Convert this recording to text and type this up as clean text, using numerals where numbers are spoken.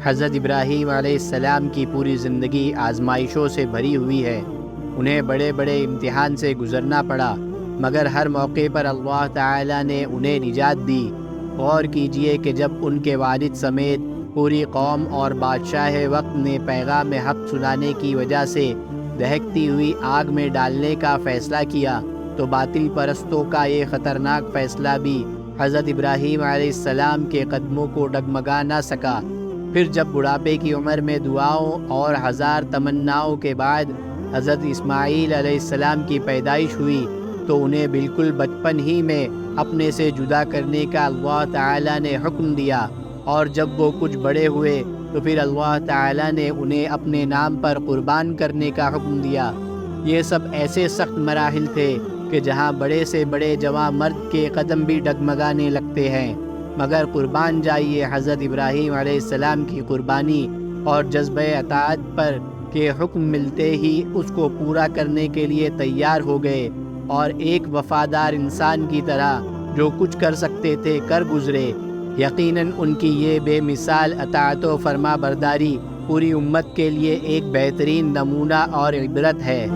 حضرت ابراہیم علیہ السلام کی پوری زندگی آزمائشوں سے بھری ہوئی ہے۔ انہیں بڑے بڑے امتحان سے گزرنا پڑا، مگر ہر موقع پر اللہ تعالیٰ نے انہیں نجات دی۔ غور کیجئے کہ جب ان کے والد سمیت پوری قوم اور بادشاہ وقت نے پیغام حق سنانے کی وجہ سے دہکتی ہوئی آگ میں ڈالنے کا فیصلہ کیا، تو باطل پرستوں کا یہ خطرناک فیصلہ بھی حضرت ابراہیم علیہ السلام کے قدموں کو ڈگمگا نہ سکا۔ پھر جب بڑھاپے کی عمر میں دعاؤں اور ہزار تمناؤں کے بعد حضرت اسماعیل علیہ السلام کی پیدائش ہوئی، تو انہیں بالکل بچپن ہی میں اپنے سے جدا کرنے کا اللہ تعالیٰ نے حکم دیا، اور جب وہ کچھ بڑے ہوئے تو پھر اللہ تعالیٰ نے انہیں اپنے نام پر قربان کرنے کا حکم دیا۔ یہ سب ایسے سخت مراحل تھے کہ جہاں بڑے سے بڑے جوان مرد کے قدم بھی ڈگمگانے لگتے ہیں، مگر قربان جائیے حضرت ابراہیم علیہ السلام کی قربانی اور جذبہ اطاعت پر کہ حکم ملتے ہی اس کو پورا کرنے کے لیے تیار ہو گئے، اور ایک وفادار انسان کی طرح جو کچھ کر سکتے تھے کر گزرے۔ یقیناً ان کی یہ بے مثال اطاعت و فرما برداری پوری امت کے لیے ایک بہترین نمونہ اور عبرت ہے۔